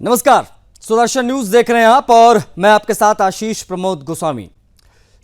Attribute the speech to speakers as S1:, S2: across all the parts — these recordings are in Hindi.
S1: नमस्कार, सुदर्शन न्यूज देख रहे हैं आप और मैं आपके साथ आशीष प्रमोद गोस्वामी।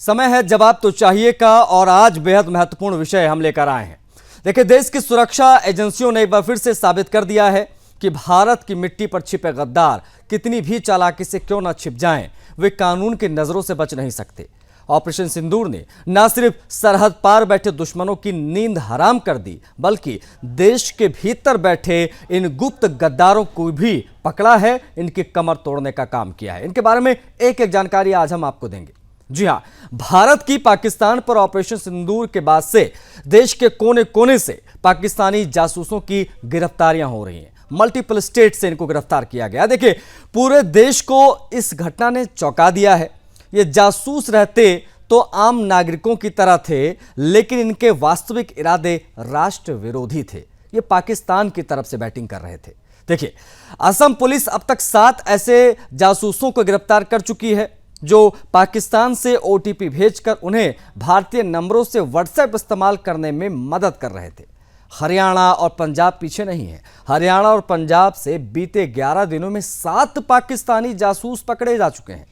S1: समय है जवाब तो चाहिए का और आज बेहद महत्वपूर्ण विषय हम लेकर आए हैं। देखिए, देश की सुरक्षा एजेंसियों ने एक बार फिर से साबित कर दिया है कि भारत की मिट्टी पर छिपे गद्दार कितनी भी चालाकी से क्यों न छिप जाएं, वे कानून की नजरों से बच नहीं सकते। ऑपरेशन सिंदूर ने न सिर्फ सरहद पार बैठे दुश्मनों की नींद हराम कर दी, बल्कि देश के भीतर बैठे इन गुप्त गद्दारों को भी पकड़ा है, इनकी कमर तोड़ने का काम किया है। इनके बारे में एक एक जानकारी आज हम आपको देंगे। जी हां, भारत की पाकिस्तान पर ऑपरेशन सिंदूर के बाद से देश के कोने कोने से पाकिस्तानी जासूसों की गिरफ्तारियां हो रही हैं। मल्टीपल स्टेट से इनको गिरफ्तार किया गया। देखिए, पूरे देश को इस घटना ने चौंका दिया है। ये जासूस रहते तो आम नागरिकों की तरह थे, लेकिन इनके वास्तविक इरादे राष्ट्र विरोधी थे। ये पाकिस्तान की तरफ से बैटिंग कर रहे थे। देखिए, असम पुलिस अब तक 7 ऐसे जासूसों को गिरफ्तार कर चुकी है जो पाकिस्तान से ओटीपी भेजकर उन्हें भारतीय नंबरों से व्हाट्सएप इस्तेमाल करने में मदद कर रहे थे। हरियाणा और पंजाब पीछे नहीं है। हरियाणा और पंजाब से बीते 11 दिनों में 7 पाकिस्तानी जासूस पकड़े जा चुके हैं।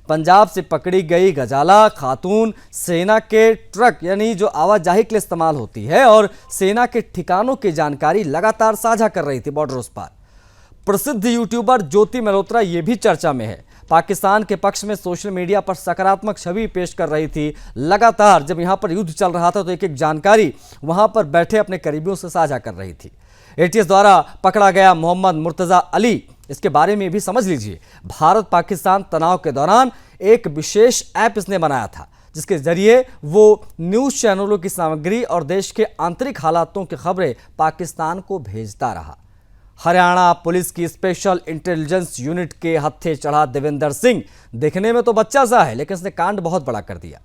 S1: पंजाब से पकड़ी गई गजाला खातून सेना के ट्रक यानी जो आवाजाही के लिए इस्तेमाल होती है और सेना के ठिकानों की जानकारी लगातार साझा कर रही थी बॉर्डर उस पार। प्रसिद्ध यूट्यूबर ज्योति मल्होत्रा ये भी चर्चा में है। पाकिस्तान के पक्ष में सोशल मीडिया पर सकारात्मक छवि पेश कर रही थी। लगातार जब यहां पर युद्ध चल रहा था तो एक एक जानकारी वहां पर बैठे अपने करीबियों से साझा कर रही थी। एटीएस द्वारा पकड़ा गया मोहम्मद मुर्तजा अली, इसके बारे में भी समझ लीजिए। भारत पाकिस्तान तनाव के दौरान एक विशेष ऐप इसने बनाया था, जिसके जरिए वो न्यूज चैनलों की सामग्री और देश के आंतरिक हालातों की खबरें पाकिस्तान को भेजता रहा। हरियाणा पुलिस की स्पेशल इंटेलिजेंस यूनिट के हत्थे चढ़ा देवेंद्र सिंह देखने में तो बच्चा सा है, लेकिन इसने कांड बहुत बड़ा कर दिया।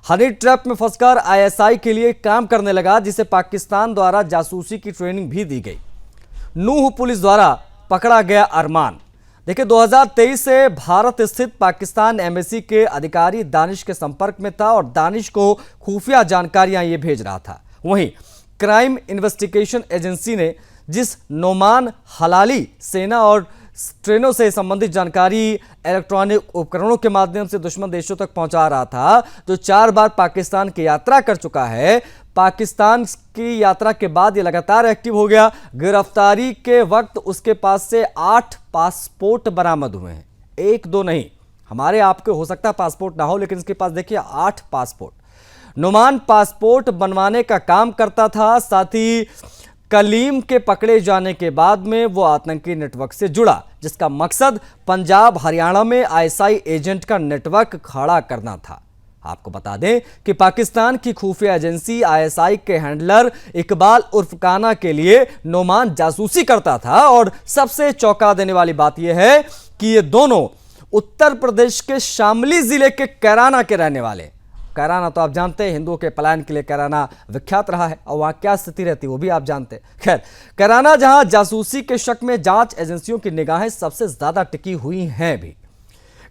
S1: हनी ट्रैप में फंसकर आईएसआई के लिए काम करने लगा, जिसे पाकिस्तान द्वारा जासूसी की ट्रेनिंग भी दी गई। नूह पुलिस द्वारा पकड़ा गया अरमान। देखिए, 2023 से भारत स्थित पाकिस्तान एम्बेसी के अधिकारी दानिश के संपर्क में था और दानिश को खुफिया जानकारियां ये भेज रहा था। वहीं क्राइम इन्वेस्टिगेशन एजेंसी ने जिस नोमान हलाली सेना और ट्रेनों से संबंधित जानकारी इलेक्ट्रॉनिक उपकरणों के माध्यम से दुश्मन देशों तक पहुंचा रहा था, जो 4 बार पाकिस्तान की यात्रा कर चुका है। पाकिस्तान की यात्रा के बाद ये लगातार एक्टिव हो गया। गिरफ्तारी के वक्त उसके पास से 8 पासपोर्ट बरामद हुए हैं। 1-2 नहीं, हमारे आपके हो सकता है पासपोर्ट ना हो, लेकिन इसके पास देखिए 8 पासपोर्ट। नुमान पासपोर्ट बनवाने का काम करता था। साथ ही कलीम के पकड़े जाने के बाद में वो आतंकी नेटवर्क से जुड़ा, जिसका मकसद पंजाब हरियाणा में आईएसआई एजेंट का नेटवर्क खड़ा करना था। आपको बता दें कि पाकिस्तान की खुफिया एजेंसी आईएसआई के हैंडलर इकबाल उर्फ काना के लिए नोमान जासूसी करता था। और सबसे चौंका देने वाली बात यह है कि ये दोनों उत्तर प्रदेश के शामली जिले के कैराना के रहने वाले। कैराना तो आप जानते हैं, हिंदुओं के पलायन के लिए कैराना विख्यात रहा है और वहां क्या स्थिति रहती है वो भी आप जानते हैं। खैर, कैराना जहां जासूसी के शक में जांच एजेंसियों की निगाहें सबसे ज्यादा टिकी हुई हैं भी।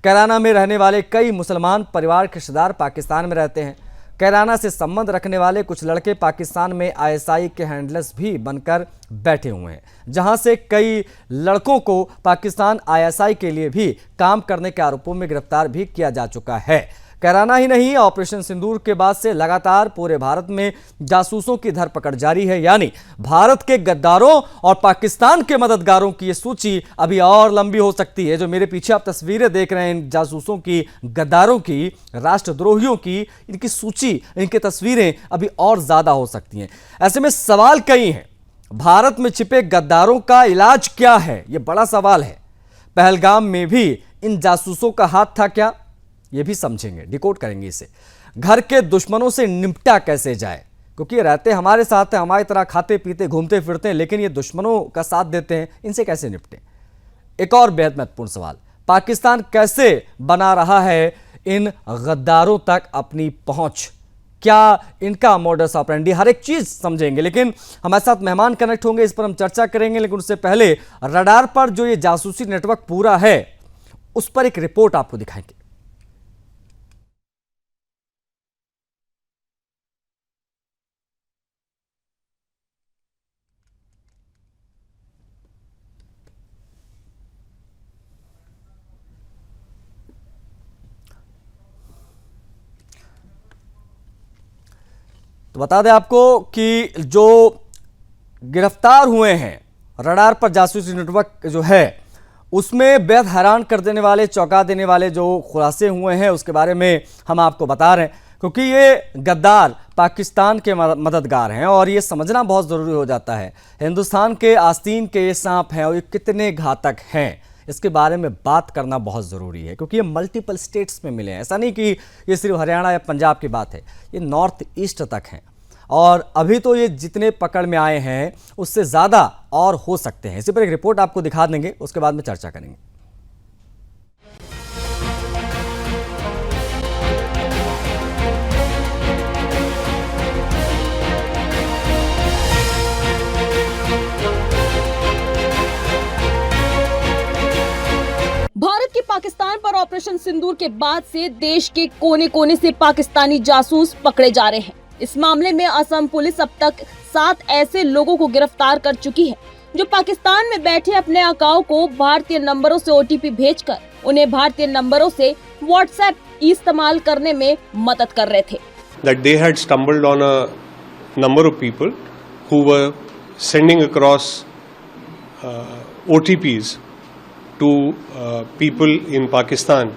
S1: कैराना में रहने वाले कई मुसलमान परिवार के रिश्तेदार पाकिस्तान में रहते हैं। कैराना से संबंध रखने वाले कुछ लड़के पाकिस्तान में आईएसआई के हैंडलर्स भी बनकर बैठे हुए हैं, जहां से कई लड़कों को पाकिस्तान आईएसआई के लिए भी काम करने के आरोपों में गिरफ्तार भी किया जा चुका है। कैराना ही नहीं, ऑपरेशन सिंदूर के बाद से लगातार पूरे भारत में जासूसों की धरपकड़ जारी है। यानी भारत के गद्दारों और पाकिस्तान के मददगारों की ये सूची अभी और लंबी हो सकती है। जो मेरे पीछे आप तस्वीरें देख रहे हैं इन जासूसों की, गद्दारों की, राष्ट्रद्रोहियों की, इनकी सूची, इनकी तस्वीरें अभी और ज्यादा हो सकती हैं। ऐसे में सवाल कई हैं, भारत में छिपे गद्दारों का इलाज क्या है? यह बड़ा सवाल है। पहलगाम में भी इन जासूसों का हाथ था क्या? ये भी समझेंगे, डिकोड करेंगे इसे। घर के दुश्मनों से निपटा कैसे जाए, क्योंकि ये रहते हमारे साथ हैं, हमारी तरह खाते पीते घूमते फिरते हैं, लेकिन ये दुश्मनों का साथ देते हैं, इनसे कैसे निपटें? एक और बेहद महत्वपूर्ण सवाल, पाकिस्तान कैसे बना रहा है इन गद्दारों तक अपनी पहुंच? क्या इनका मोडस ऑपरेंडी? हर एक चीज समझेंगे, लेकिन हमारे साथ मेहमान कनेक्ट होंगे, इस पर हम चर्चा करेंगे। लेकिन उससे पहले रडार पर जो ये जासूसी नेटवर्क पूरा है, उस पर एक रिपोर्ट आपको दिखाएंगे। तो बता दें आपको कि जो गिरफ्तार हुए हैं रडार पर जासूसी नेटवर्क जो है उसमें बेहद हैरान कर देने वाले, चौंका देने वाले जो खुलासे हुए हैं उसके बारे में हम आपको बता रहे हैं, क्योंकि ये गद्दार पाकिस्तान के मददगार हैं और ये समझना बहुत ज़रूरी हो जाता है हिंदुस्तान के आस्तीन के ये सांप हैं और ये कितने घातक हैं, इसके बारे में बात करना बहुत ज़रूरी है, क्योंकि ये मल्टीपल स्टेट्स में मिले हैं। ऐसा नहीं कि ये सिर्फ हरियाणा या पंजाब की बात है, ये नॉर्थ ईस्ट तक हैं और अभी तो ये जितने पकड़ में आए हैं उससे ज़्यादा और हो सकते हैं। इसी पर एक रिपोर्ट आपको दिखा देंगे, उसके बाद में चर्चा करेंगे।
S2: भारत के पाकिस्तान पर ऑपरेशन सिंदूर के बाद से देश के कोने कोने से पाकिस्तानी जासूस पकड़े जा रहे हैं। इस मामले में असम पुलिस अब तक 7 ऐसे लोगों को गिरफ्तार कर चुकी है जो पाकिस्तान में बैठे अपने आकाओं को भारतीय नंबरों से ओटीपी भेजकर उन्हें भारतीय नंबरों से व्हाट्सएप इस्तेमाल करने में मदद कर रहे थे।
S3: That they had stumbled on a number of people who were sending across OTPs to people in Pakistan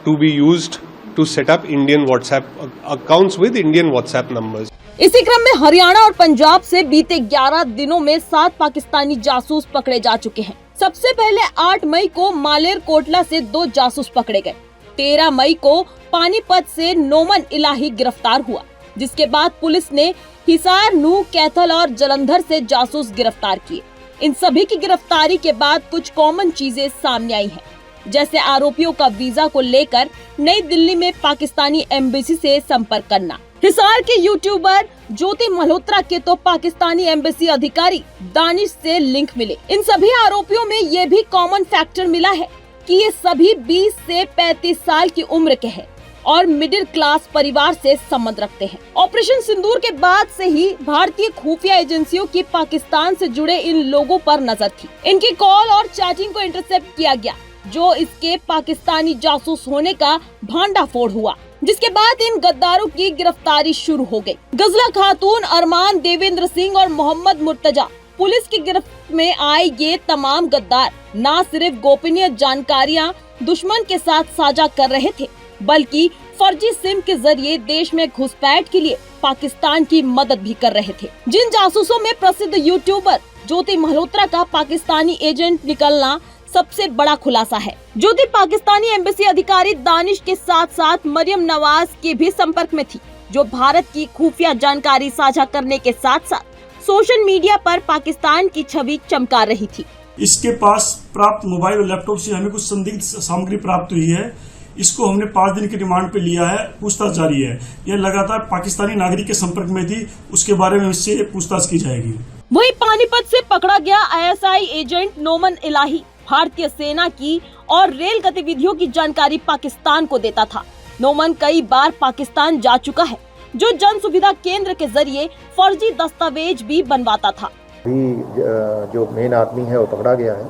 S3: to be used to set up Indian WhatsApp accounts with Indian WhatsApp numbers.
S2: इसी क्रम में हरियाणा और पंजाब से बीते 11 दिनों में 7 पाकिस्तानी जासूस पकड़े जा चुके हैं। सबसे पहले 8 मई को मालेर कोटला से 2 जासूस पकड़े गए। 13 मई को पानीपत से नोमन इलाही गिरफ्तार हुआ, जिसके बाद पुलिस ने हिसार, नूह, कैथल और जलंधर से जासूस गिरफ्तार किए। इन सभी की गिरफ्तारी के बाद कुछ कॉमन चीजें सामने आई हैं, जैसे आरोपियों का वीजा को लेकर नई दिल्ली में पाकिस्तानी एम्बेसी से संपर्क करना। हिसार के यूट्यूबर ज्योति मल्होत्रा के तो पाकिस्तानी एम्बेसी अधिकारी दानिश से लिंक मिले। इन सभी आरोपियों में ये भी कॉमन फैक्टर मिला है कि ये सभी 20 से 35 साल की उम्र के हैं और मिडिल क्लास परिवार से संबंध रखते हैं। ऑपरेशन सिंदूर के बाद से ही भारतीय खुफिया एजेंसियों की पाकिस्तान से जुड़े इन लोगों पर नजर थी। इनकी कॉल और चैटिंग को इंटरसेप्ट किया गया, जो इसके पाकिस्तानी जासूस होने का भांडाफोड़ हुआ, जिसके बाद इन गद्दारों की गिरफ्तारी शुरू हो गई। गजला खातून, अरमान, देवेंद्र सिंह और मोहम्मद मुर्तजा पुलिस की गिरफ्त में आए ये तमाम गद्दार न सिर्फ गोपनीय जानकारियां दुश्मन के साथ साझा कर रहे थे, बल्कि फर्जी सिम के जरिए देश में घुसपैठ के लिए पाकिस्तान की मदद भी कर रहे थे। जिन जासूसों में प्रसिद्ध यूट्यूबर ज्योति मल्होत्रा का पाकिस्तानी एजेंट निकलना सबसे बड़ा खुलासा है। ज्योति पाकिस्तानी एम्बेसी अधिकारी दानिश के साथ साथ मरियम नवाज के भी संपर्क में थी, जो भारत की खुफिया जानकारी साझा करने के साथ साथ सोशल मीडिया पर पाकिस्तान की छवि चमका रही थी।
S4: इसके पास प्राप्त मोबाइल और लैपटॉप से हमें कुछ संदिग्ध सामग्री प्राप्त हुई है। इसको हमने 5 दिन की रिमांड पे लिया है, पूछताछ जारी है। यह लगातार पाकिस्तानी नागरिक के संपर्क में थी, उसके बारे में इससे पूछताछ की जाएगी।
S2: वहीं पानीपत से पकड़ा गया ISI एजेंट नोमन इलाही भारतीय सेना की और रेल गतिविधियों की जानकारी पाकिस्तान को देता था। नोमन कई बार पाकिस्तान जा चुका है, जो जन सुविधा केंद्र के जरिए फर्जी दस्तावेज भी बनवाता था।
S5: जो मेन आदमी है वो पकड़ा गया है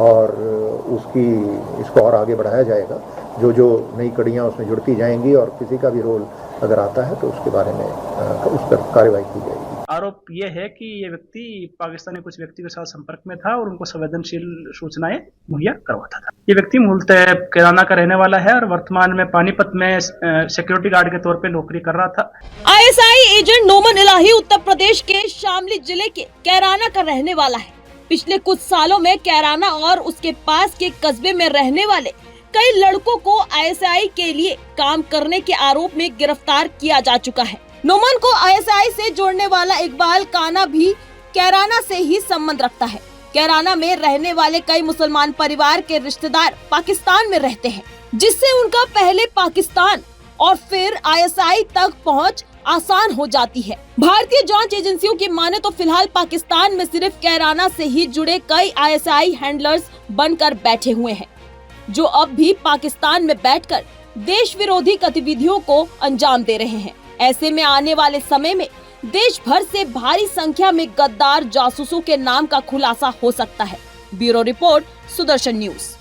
S5: और इसको और आगे बढ़ाया जाएगा। जो नई कड़ियाँ उसमें जुड़ती जाएंगी और किसी का भी रोल अगर आता है तो उसके बारे में उस पर कार्रवाई की जाएगी।
S6: आरोप ये है कि ये व्यक्ति पाकिस्तानी कुछ व्यक्ति के साथ संपर्क में था और उनको संवेदनशील सूचनाएं मुहैया करवाता था। ये व्यक्ति मूलतः कैराना का रहने वाला है और वर्तमान में पानीपत में सिक्योरिटी गार्ड के तौर पे नौकरी कर रहा था।
S2: ISI एजेंट नोमन इलाही उत्तर प्रदेश के शामली जिले के कैराना का रहने वाला है। पिछले कुछ सालों में कैराना और उसके पास के कस्बे में रहने वाले कई लड़कों को ISI के लिए काम करने के आरोप में गिरफ्तार किया जा चुका है। नोमन को ISI से जोड़ने वाला इकबाल काना भी कैराना से ही संबंध रखता है। कैराना में रहने वाले कई मुसलमान परिवार के रिश्तेदार पाकिस्तान में रहते हैं, जिससे उनका पहले पाकिस्तान और फिर ISI तक पहुंच आसान हो जाती है। भारतीय जांच एजेंसियों की माने तो फिलहाल पाकिस्तान में सिर्फ कैराना से ही जुड़े कई ISI हैंडलर्स बनकर बैठे हुए हैं, जो अब भी पाकिस्तान में बैठकर देश विरोधी गतिविधियों को अंजाम दे रहे हैं। ऐसे में आने वाले समय में देश भर से भारी संख्या में गद्दार जासूसों के नाम का खुलासा हो सकता है। Bureau report, Sudarshan news.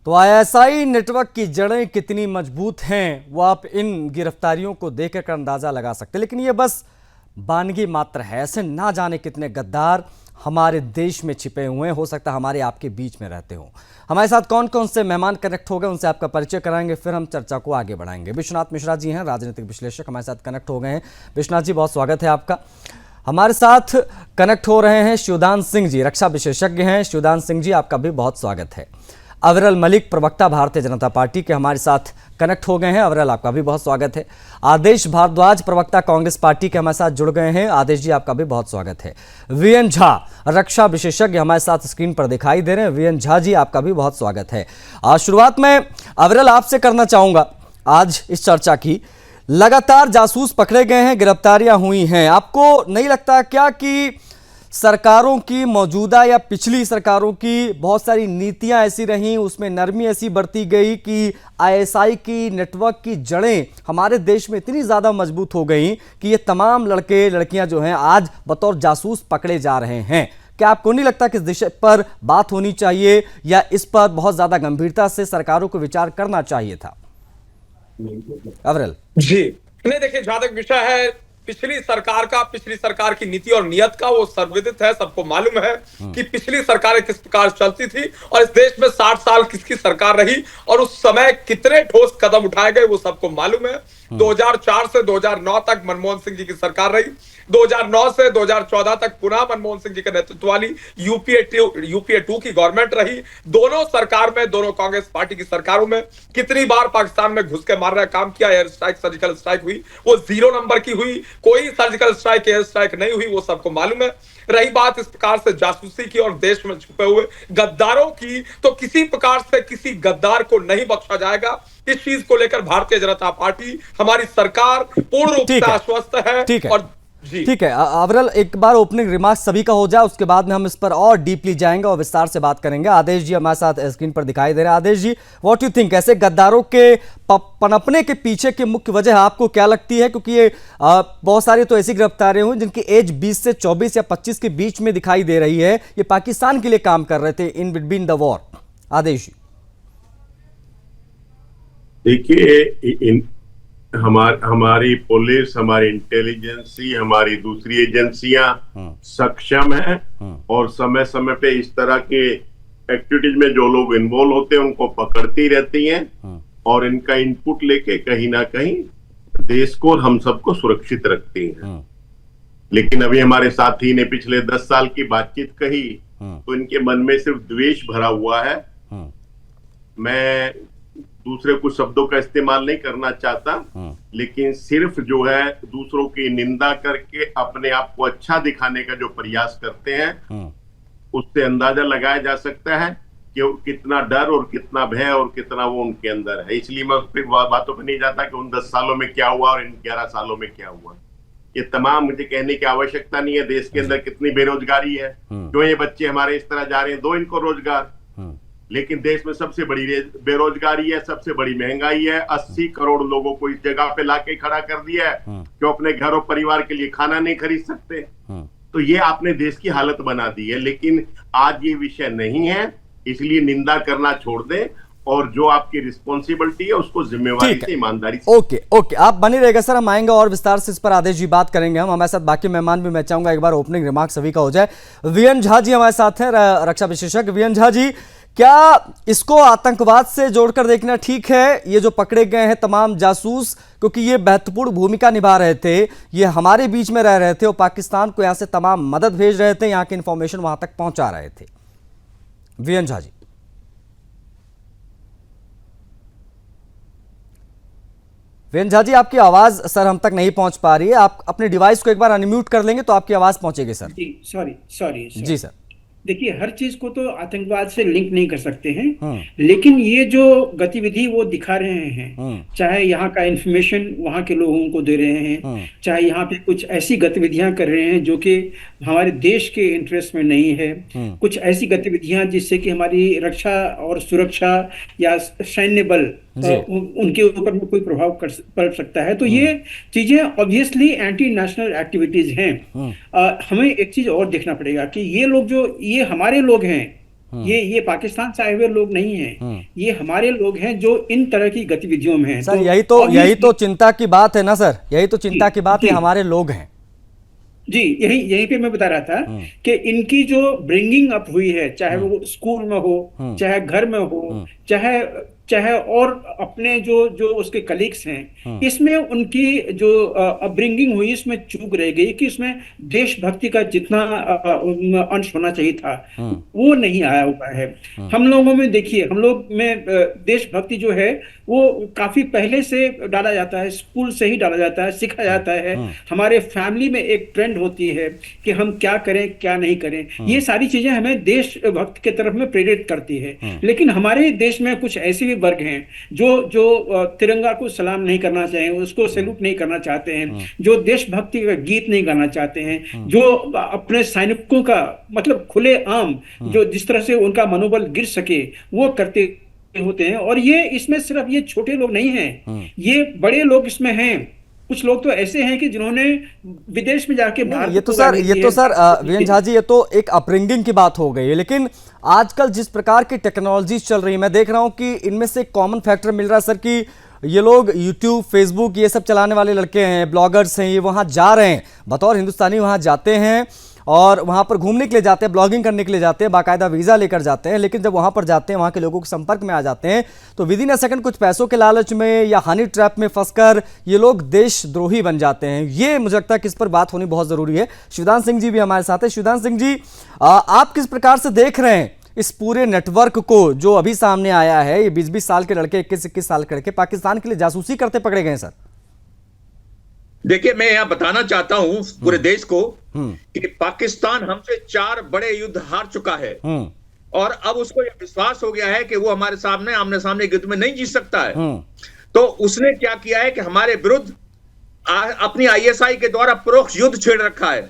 S1: तो आईएसआई नेटवर्क की जड़ें कितनी मजबूत हैं वो आप इन गिरफ्तारियों को देखकर अंदाजा लगा सकते हैं। लेकिन ये बस बानगी मात्र है। ऐसे ना जाने कितने गद्दार हमारे देश में छिपे हुए हैं, हो सकता है हमारे आपके बीच में रहते हों। हमारे साथ कौन कौन से मेहमान कनेक्ट हो गए उनसे आपका परिचय कराएंगे, फिर हम चर्चा को आगे बढ़ाएंगे। विश्वनाथ मिश्रा जी हैं, राजनीतिक विश्लेषक, हमारे साथ कनेक्ट हो गए हैं। विश्वनाथ जी, बहुत स्वागत है आपका। हमारे साथ कनेक्ट हो रहे हैं शिवदान सिंह जी, रक्षा विशेषज्ञ हैं। शिवदान सिंह जी, आपका भी बहुत स्वागत है। अविरल मलिक, प्रवक्ता भारतीय जनता पार्टी के, हमारे साथ कनेक्ट हो गए हैं। अविरल, आपका भी बहुत स्वागत है। आदेश भारद्वाज, प्रवक्ता कांग्रेस पार्टी के, हमारे साथ जुड़ गए हैं। आदेश जी, आपका भी बहुत स्वागत है। वीएन झा, रक्षा विशेषज्ञ, हमारे साथ स्क्रीन पर दिखाई दे रहे हैं। वीएन झा जी, आपका भी बहुत स्वागत है। शुरुआत में अविरल आपसे करना चाहूंगा आज इस चर्चा की। लगातार जासूस पकड़े गए हैं, गिरफ्तारियां हुई हैं। आपको नहीं लगता क्या कि सरकारों की, मौजूदा या पिछली सरकारों की बहुत सारी नीतियां ऐसी रहीं, उसमें नरमी ऐसी बरती गई कि आईएसआई की नेटवर्क की जड़ें हमारे देश में इतनी ज़्यादा मजबूत हो गई कि ये तमाम लड़के लड़कियां जो हैं आज बतौर जासूस पकड़े जा रहे हैं। क्या आपको नहीं लगता कि इस विषय पर बात होनी चाहिए या इस पर बहुत ज़्यादा गंभीरता से सरकारों को विचार करना चाहिए था? अविरल
S7: जी, नहीं देखिए, जहां तक विषय है पिछली सरकार की नीति और नियत का, वो सर्वविदित है, सबको मालूम है कि पिछली सरकारें किस प्रकार चलती थी और इस देश में 60 साल किसकी सरकार रही और उस समय कितने ठोस कदम उठाए गए, वो सबको मालूम है। 2004 से 2009 तक मनमोहन सिंह जी की सरकार रही। 2009 से 2014 तक पुनः मनमोहन सिंह जी के नेतृत्व वाली यूपीए 2 की गवर्नमेंट रही। दोनों सरकार में, दोनों कांग्रेस पार्टी की सरकारों में कितनी बार पाकिस्तान में घुस के मारने का काम किया। एयर स्ट्राइक, सर्जिकल स्ट्राइक हुई, वो 0 नंबर की हुई। कोई सर्जिकल स्ट्राइक, एयर स्ट्राइक नहीं हुई, वो सबको मालूम है। रही बात इस प्रकार से जासूसी की और देश में छुपे हुए गद्दारों की, तो किसी प्रकार से किसी गद्दार को नहीं बख्शा जाएगा। इस चीज को लेकर भारतीय जनता पार्टी, हमारी सरकार पूर्ण रूप से आश्वस्त है।
S1: ठीक है,
S7: और जी
S1: ठीक है। अविरल, एक बार ओपनिंग रिमार्क्स सभी का हो जाए, उसके बाद में हम इस पर और डीपली जाएंगे और विस्तार से बात करेंगे। आदेश जी हमारे साथ स्क्रीन पर दिखाई दे रहे हैं। आदेश जी, व्हाट यू थिंक, ऐसे गद्दारों के पनपने के पीछे की मुख्य वजह आपको क्या लगती है? क्योंकि ये बहुत सारी तो ऐसी गिरफ्तारियां हुई जिनकी एज 20 से 24 या 25 के बीच में दिखाई दे रही है। ये पाकिस्तान के लिए काम कर रहे थे इन बिटवीन द वॉर। आदेश जी,
S8: देखिए, हमारी पुलिस, हमारी इंटेलिजेंसी, हमारी दूसरी एजेंसियां सक्षम हैं और समय समय पे इस तरह के एक्टिविटीज में जो लोग इन्वॉल्व होते हैं उनको पकड़ती रहती हैं और इनका इनपुट लेके कहीं ना कहीं देश को और हम सबको सुरक्षित रखती हैं। लेकिन अभी हमारे साथी ने पिछले 10 साल की बातचीत कही तो इनके मन में सिर्फ द्वेष भरा हुआ है। मैं दूसरे कुछ शब्दों का इस्तेमाल नहीं करना चाहता, लेकिन सिर्फ जो है दूसरों की निंदा करके अपने आप को अच्छा दिखाने का जो प्रयास करते हैं, उससे अंदाजा लगाया जा सकता है कि कितना डर और कितना भय और कितना वो उनके अंदर है। इसलिए मैं उस बातों पर नहीं जाता कि उन 10 सालों में क्या हुआ और इन 11 सालों में क्या हुआ। ये तमाम मुझे कहने की आवश्यकता नहीं है। देश के अंदर कितनी बेरोजगारी है, क्यों ये बच्चे हमारे इस तरह जा रहे हैं, दो इनको रोजगार। लेकिन देश में सबसे बड़ी बेरोजगारी है, सबसे बड़ी महंगाई है। 80 करोड़ लोगों को इस जगह पे लाके खड़ा कर दिया है जो अपने घर और परिवार के लिए खाना नहीं खरीद सकते। तो ये आपने देश की हालत बना दी है। लेकिन आज ये विषय नहीं है, इसलिए निंदा करना छोड़ दें और जो आपकी रिस्पॉन्सिबिलिटी है उसको जिम्मेवारी से, ईमानदारी से।
S1: ओके, आप बने रहेगा सर, हम आएंगे और विस्तार से इस पर आदेश जी बात करेंगे। हम हमारे साथ बाकी मेहमान भी, मैं चाहूंगा एक बार ओपनिंग रिमार्क सभी का हो जाए। वीएन झा जी हमारे साथ हैं, रक्षा विशेषज्ञ। वीएन झा जी, क्या इसको आतंकवाद से जोड़कर देखना ठीक है? ये जो पकड़े गए हैं तमाम जासूस, क्योंकि ये महत्वपूर्ण भूमिका निभा रहे थे, ये हमारे बीच में रह रहे थे और पाकिस्तान को यहां से तमाम मदद भेज रहे थे, यहां की इंफॉर्मेशन वहां तक पहुंचा रहे थे। वीएन झा जी, वीएन झा जी, आपकी आवाज सर हम तक नहीं पहुंच पा रही है। आप अपने डिवाइस को एक बार अनम्यूट कर लेंगे तो आपकी आवाज पहुंचेगी सर।
S9: जी, सॉरी
S1: जी सर।
S9: देखिए, हर चीज को तो आतंकवाद से लिंक नहीं कर सकते हैं, लेकिन ये जो गतिविधि वो दिखा रहे हैं, चाहे यहाँ का इंफॉर्मेशन वहाँ के लोगों को दे रहे हैं, चाहे यहाँ पे कुछ ऐसी गतिविधियां कर रहे हैं जो कि हमारे देश के इंटरेस्ट में नहीं है, कुछ ऐसी गतिविधियां जिससे कि हमारी रक्षा और सुरक्षा या सैन्य बल उनके ऊपर कोई प्रभाव पड़ सकता है, तो ये चीजें ऑब्वियसली एंटी नेशनल एक्टिविटीज हैं। हमें एक चीज और देखना पड़ेगा कि ये लोग जो ये हमारे लोग हैं, ये पाकिस्तान से आए हुए लोग नहीं हैं, ये हमारे लोग हैं जो इन तरह की गतिविधियों में हैं।
S1: सर यही तो चिंता की बात है ना सर, यही तो चिंता की बात है, हमारे लोग हैं
S9: जी। यहीं पे मैं बता रहा था कि इनकी जो ब्रिंगिंग अप हुई है, चाहे वो स्कूल में हो, चाहे घर में हो, चाहे और अपने जो उसके कलीग्स हैं, इसमें उनकी जो अपब्रिंगिंग हुई, इसमें चूक रह गई कि इसमें देशभक्ति का जितना अंश होना चाहिए था वो नहीं आया हुआ है। हम लोगों में देखिए, हम लोग में देशभक्ति जो है वो काफी पहले से डाला जाता है, स्कूल से ही डाला जाता है, सिखाया जाता है। हमारे फैमिली में एक ट्रेंड होती है कि हम क्या करें क्या नहीं करें, ये सारी चीजें हमें देशभक्त के तरफ में प्रेरित करती है। लेकिन हमारे देश में कुछ ऐसे भी वर्ग हैं जो तिरंगा को सलाम नहीं करना चाहें, उसको सैल्यूट नहीं करना चाहते हैं, जो देशभक्ति का गीत नहीं गाना चाहते हैं, जो अपने सैनिकों का मतलब खुले आम जो जिस तरह से उनका मनोबल गिर सके वो करते होते हैं। और ये इसमें सिर्फ ये छोटे लोग नहीं हैं, ये बड़े लोग इसमें हैं। कुछ लोग तो ऐसे हैं कि जिन्होंने विदेश में जाके
S1: ये तो सर वीरेंद्र झा जी, ये तो एक अपब्रिंगिंग की बात हो गई है, लेकिन आजकल जिस प्रकार की टेक्नोलॉजी चल रही है, मैं देख रहा हूं कि इनमें से कॉमन फैक्टर मिल रहा है सर कि ये लोग यूट्यूब, फेसबुक ये सब चलाने वाले लड़के हैं, ब्लॉगर्स हैं, ये वहां जा रहे हैं बतौर हिंदुस्तानी, वहां जाते हैं और वहां पर घूमने के लिए जाते हैं, ब्लॉगिंग करने के लिए जाते हैं, बाकायदा वीज़ा लेकर जाते हैं, लेकिन जब वहां पर जाते हैं, वहां के लोगों के संपर्क में आ जाते हैं तो विद इन अ सेकंड कुछ पैसों के लालच में या हनी ट्रैप में फंसकर ये लोग देशद्रोही बन जाते हैं। ये मुझे लगता है कि इस पर बात होनी बहुत ज़रूरी है। शिवदान सिंह जी भी हमारे साथ है। शिवदान सिंह जी, आप किस प्रकार से देख रहे हैं इस पूरे नेटवर्क को जो अभी सामने आया है? ये 20-20 साल के लड़के, 21-21 साल के लड़के पाकिस्तान के लिए जासूसी करते पकड़े गए सर।
S10: देखिए, मैं यहां बताना चाहता हूं पूरे देश को कि पाकिस्तान हमसे 4 बड़े युद्ध हार चुका है और अब उसको यह विश्वास हो गया है कि वो हमारे सामने आमने सामने युद्ध में नहीं जीत सकता है। तो उसने क्या किया है कि हमारे विरुद्ध अपनी आईएसआई के द्वारा परोक्ष युद्ध छेड़ रखा है।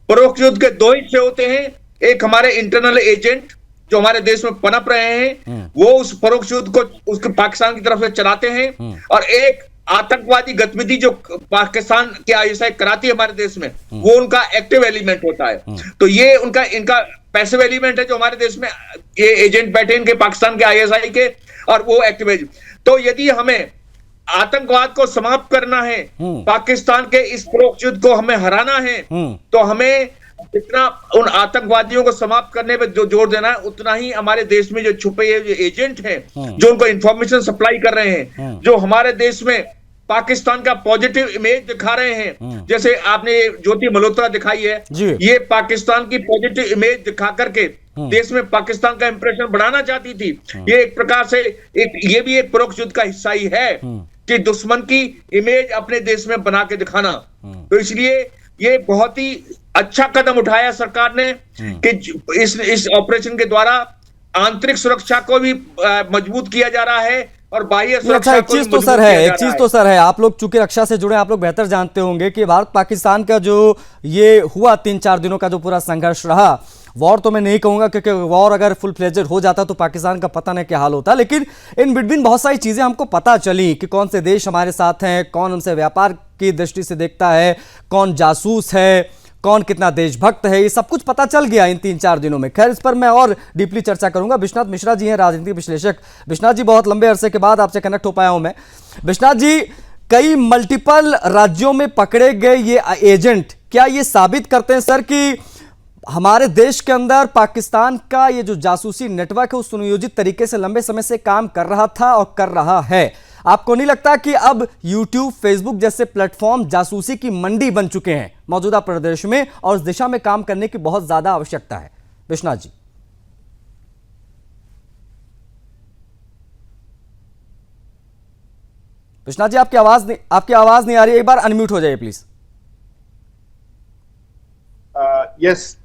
S10: परोक्ष युद्ध के 2 हिस्से होते हैं, एक हमारे इंटरनल एजेंट जो हमारे देश में पनप रहे हैं, वो उस परोक्ष युद्ध को उसके पाकिस्तान की तरफ से चलाते हैं, और एक आतंकवादी गतिविधि जो पाकिस्तान की आईएसआई कराती है हमारे देश में, वो उनका एक्टिव एलिमेंट होता है। तो ये इनका पैसिव एलिमेंट है जो हमारे देश में ये एजेंट बैठे इनके पाकिस्तान के आईएसआई के, और वो एक्टिव एजेंट। तो यदि हमें आतंकवाद को समाप्त करना है, पाकिस्तान के इस परोक्ष युद्ध को हमें हराना है, तो हमें जितना उन आतंकवादियों को समाप्त करने पर जो जोर देना है, उतना ही हमारे देश में जो छुपे एजेंट हैं जो उनको इंफॉर्मेशन सप्लाई कर रहे हैं, जो हमारे देश में पाकिस्तान का पॉजिटिव इमेज दिखा रहे हैं, जैसे आपने ज्योति मल्होत्रा दिखाई है, ये पाकिस्तान की पॉजिटिव इमेज दिखा करके देश में पाकिस्तान का इंप्रेशन बढ़ाना चाहती थी। ये एक प्रकार से ये भी एक परोक्ष युद्ध का हिस्सा ही है कि दुश्मन की इमेज अपने देश में बना के दिखाना। तो इसलिए ये बहुत ही अच्छा कदम उठाया सरकार ने कि इस ऑपरेशन के द्वारा आंतरिक सुरक्षा को भी मजबूत किया जा रहा है और बाह्य सुरक्षा
S1: एक चीज तो सर है, आप लोग चूंकि रक्षा से जुड़े, आप लोग बेहतर जानते होंगे कि भारत पाकिस्तान का जो ये हुआ 3-4 दिनों का जो पूरा संघर्ष रहा, वॉर तो मैं नहीं कहूंगा क्योंकि वॉर अगर फुल फ्लेजेड हो जाता तो पाकिस्तान का पता नहीं क्या हाल होता, लेकिन इन बिटवीन बहुत सारी चीजें हमको पता चली कि कौन से देश हमारे साथ हैं, कौन हमसे व्यापार की दृष्टि से देखता है, कौन जासूस है, कौन कितना देशभक्त है, ये सब कुछ पता चल गया इन 3-4 दिनों में। खैर, इस पर मैं और डीपली चर्चा करूंगा। विश्वनाथ मिश्रा जी हैं, राजनीतिक विश्लेषक। विश्वनाथ जी, बहुत लंबे अरसे के बाद आपसे कनेक्ट हो पाया हूं मैं। विश्वनाथ जी, कई मल्टीपल राज्यों में पकड़े गए ये एजेंट क्या ये साबित करते हैं सर कि हमारे देश के अंदर पाकिस्तान का ये जो जासूसी नेटवर्क है वो सुनियोजित तरीके से लंबे समय से काम कर रहा था और कर रहा है? आपको नहीं लगता कि अब YouTube, Facebook जैसे प्लेटफॉर्म जासूसी की मंडी बन चुके हैं मौजूदा प्रदेश में और इस दिशा में काम करने की बहुत ज्यादा आवश्यकता है? विश्वनाथ जी। विश्वनाथ जी, आपकी आवाज नहीं आ रही है, एक बार अनम्यूट हो जाइए please.
S11: Yes,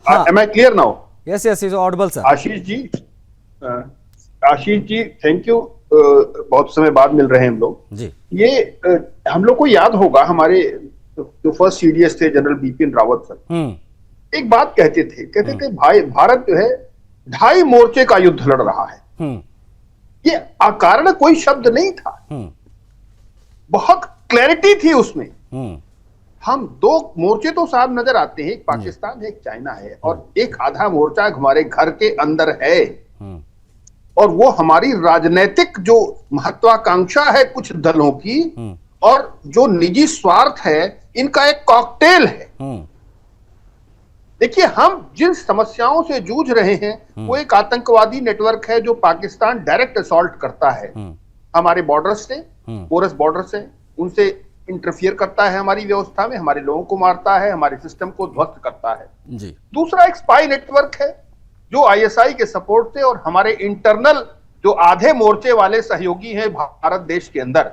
S11: am I clear now?
S1: Yes, is audible sir.
S11: Ashish ji, thank you. बहुत समय बाद मिल रहे हैं हम लोग जी। ये हम लोग को याद होगा, हमारे जो फर्स्ट सीडीएस थे जनरल बिपिन रावत सर, एक बात कहते थे कि भाई भारत जो है 2.5 मोर्चे का युद्ध लड़ रहा है। ये अकारण कोई शब्द नहीं था, बहुत क्लैरिटी थी उसमें। हम दो मोर्चे तो साफ नजर आते हैं, एक पाकिस्तान है, एक चाइना है, और एक आधा मोर्चा हमारे घर के अंदर है, और वो हमारी राजनीतिक जो महत्वाकांक्षा है कुछ दलों की और जो निजी स्वार्थ है, इनका एक कॉकटेल है। देखिए, हम जिन समस्याओं से जूझ रहे हैं वो एक आतंकवादी नेटवर्क है जो पाकिस्तान डायरेक्ट असॉल्ट करता है हमारे बॉर्डर्स से, पोरस बॉर्डर से, उनसे इंटरफियर करता है हमारी व्यवस्था में, हमारे लोगों को मारता है, हमारे सिस्टम को ध्वस्त करता है
S1: जी।
S11: दूसरा एक स्पाई नेटवर्क है जो आईएसआई के सपोर्ट से और हमारे इंटरनल जो आधे मोर्चे वाले सहयोगी हैं भारत देश के अंदर,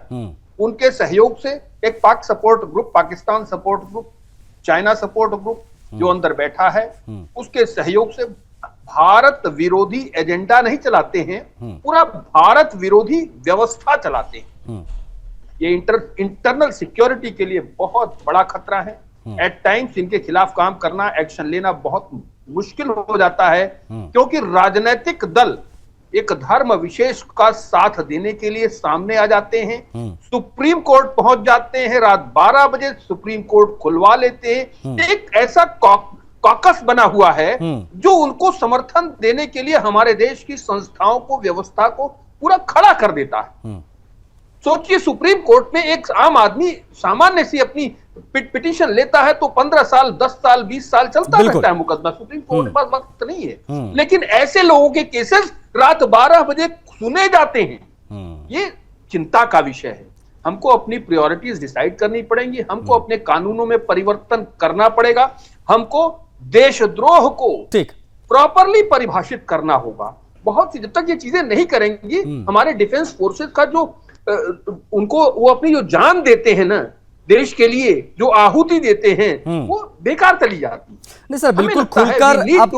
S11: उनके सहयोग से एक पाक support group, Pakistan support group, China support group जो अंदर बैठा है, उसके सहयोग से भारत विरोधी एजेंडा नहीं चलाते हैं, पूरा भारत विरोधी व्यवस्था चलाते हैं। ये इंटरनल सिक्योरिटी के लिए बहुत बड़ा खतरा है। एट टाइम्स इनके खिलाफ काम करना, एक्शन लेना बहुत मुश्किल हो जाता है, क्योंकि राजनीतिक दल एक धर्म विशेष का साथ देने के लिए सामने आ जाते हैं, सुप्रीम कोर्ट पहुंच जाते हैं, रात 12 बजे सुप्रीम कोर्ट खुलवा लेते हैं। एक ऐसा कॉकस बना हुआ है जो उनको समर्थन देने के लिए हमारे देश की संस्थाओं को, व्यवस्था को पूरा खड़ा कर देता है। सोचिए, सुप्रीम कोर्ट में एक आम आदमी सामान्य सी अपनी पिटीशन लेता है तो 15 साल, 10 साल, 20 साल चलता रहता है मुकदमा। सुप्रीम कोर्ट के पास वक्त नहीं है, लेकिन ऐसे लोगों के केसेस रात 12 बजे सुने जाते हैं। ये चिंता का विषय है। हमको अपनी प्रायोरिटीज डिसाइड करनी पड़ेंगी, हमको अपने कानूनों में परिवर्तन करना पड़ेगा, हमको देशद्रोह को प्रॉपरली परिभाषित करना होगा। बहुत सी जब तक ये चीजें नहीं करेंगी, हमारे डिफेंस फोर्सेस का जो उनको वो अपनी जो जान देते हैं ना देश के लिए, जो आहुति देते हैं, वो बेकार चली जाती।
S1: नहीं सर, बिल्कुल खुलकर आप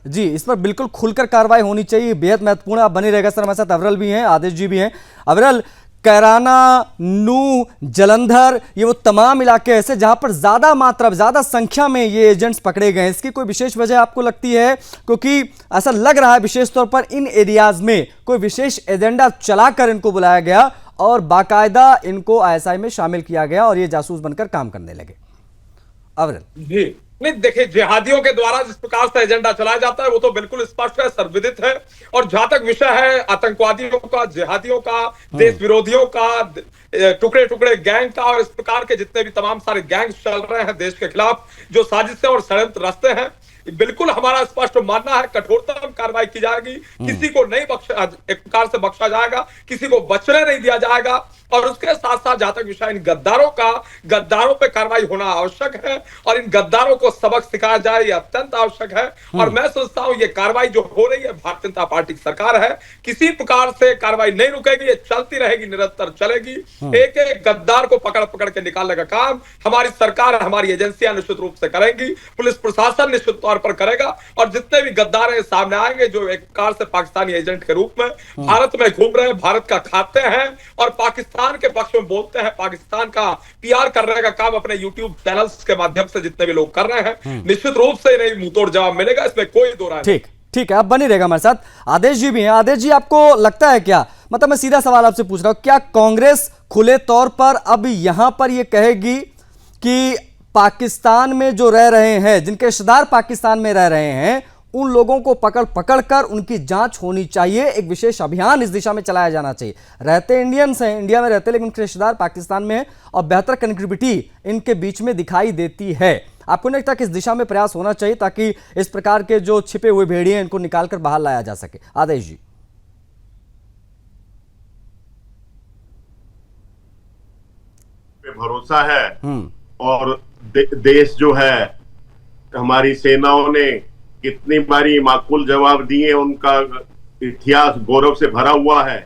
S1: जी, इस पर बिल्कुल खुलकर कार्रवाई होनी चाहिए, बेहद महत्वपूर्ण। आप बने रहेगा सर, हमारे साथ अविरल भी हैं, आदेश जी भी हैं। अविरल, कैराना, नू, जलंधर, ये वो तमाम इलाके ऐसे जहां पर ज्यादा संख्या में ये एजेंट्स पकड़े गए, इसकी कोई विशेष वजह आपको लगती है? क्योंकि ऐसा लग रहा है विशेष तौर पर इन एरियाज में कोई विशेष एजेंडा चलाकर इनको बुलाया गया और बाकायदा इनको आईएसआई में शामिल किया गया और ये जासूस बनकर काम करने लगे। अविरल
S7: जी, नहीं देखिए, जिहादियों के द्वारा जिस प्रकार से एजेंडा चलाया जाता है वो तो बिल्कुल स्पष्ट है, सर्वविदित है। और जहां तक विषय है आतंकवादियों का, जिहादियों का, देश विरोधियों का, टुकड़े टुकड़े गैंग का, और इस प्रकार के जितने भी तमाम सारे गैंग चल रहे हैं देश के खिलाफ, जो साजिशें और षड्यंत्र रचते हैं, बिल्कुल हमारा स्पष्ट मानना है कठोरतम कार्रवाई की जाएगी। किसी को नहीं बख्शा, एक प्रकार से बख्शा जाएगा, किसी को बचने नहीं दिया जाएगा। और उसके साथ साथ जहां तक विषय इन गद्दारों पे कार्रवाई होना आवश्यक है और इन गद्दारों को सबक सिखाया जाए, ये अत्यंत आवश्यक है। और मैं सोचता हूं ये कार्रवाई जो हो रही है, भारतीय जनता पार्टी की सरकार है, किसी प्रकार से कार्रवाई नहीं रुकेगी, ये चलती रहेगी, निरंतर चलेगी। एक एक गद्दार को पकड़ पकड़ के निकालने का काम हमारी सरकार, हमारी एजेंसियां निश्चित रूप से करेंगी, पुलिस प्रशासन निश्चित तौर पर करेगा। और जितने भी गद्दार हैं सामने आएंगे जो एक प्रकार से पाकिस्तानी एजेंट के रूप में भारत में घूम रहे हैं, भारत का खाते हैं और पाकिस्तान के पक्ष में बोलते हैं, पाकिस्तान का पीआर करने का काम अपने यूट्यूब चैनल्स के माध्यम से जितने भी लोग कर रहे हैं, निश्चित रूप से इन्हें मुंहतोड़ जवाब मिलेगा, इसमें कोई दो राय नहीं।
S1: ठीक है, आप बनी रहेगा हमारे साथ। आदेश जी भी हैं। आदेश जी, आपको लगता है क्या, मतलब मैं सीधा सवाल आपसे पूछ रहा हूं, क्या कांग्रेस खुले तौर पर अब यहां पर यह कहेगी कि पाकिस्तान में जो रह रहे हैं, जिनके रिश्तेदार पाकिस्तान में रह रहे हैं, उन लोगों को पकड़ कर उनकी जांच होनी चाहिए, एक विशेष अभियान इस दिशा में चलाया जाना चाहिए? रहते इंडियंस हैं, इंडिया में रहते, लेकिन उनके रिश्तेदार पाकिस्तान में हैं और बेहतर कनेक्टिविटी इनके बीच में दिखाई देती है। आपको नहीं लगता कि इस दिशा में प्रयास होना चाहिए ताकि इस प्रकार के जो छिपे हुए भेड़िए इनको निकालकर बाहर लाया जा सके? आदेश जी।
S8: भरोसा है और देश जो है, हमारी सेनाओं ने कितनी बारी माकूल जवाब दिए, उनका इतिहास गौरव से भरा हुआ है।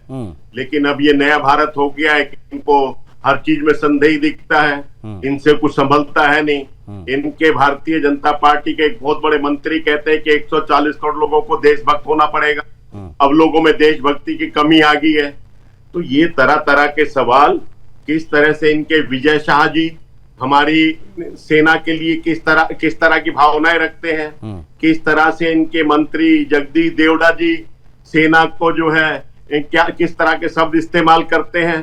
S8: लेकिन अब ये नया भारत हो गया है कि इनको हर चीज में संदेह दिखता है, इनसे कुछ संभलता है नहीं। इनके भारतीय जनता पार्टी के एक बहुत बड़े मंत्री कहते हैं कि 140 करोड़ लोगों को देशभक्त होना पड़ेगा। अब लोगों में देशभक्ति की कमी आ गई है। तो ये तरह तरह के सवाल, किस तरह से इनके विजय शाह जी हमारी सेना के लिए किस तरह की भावनाएं रखते हैं, किस तरह से इनके मंत्री जगदीश देवड़ा जी सेना को जो है किस तरह के शब्द इस्तेमाल करते हैं।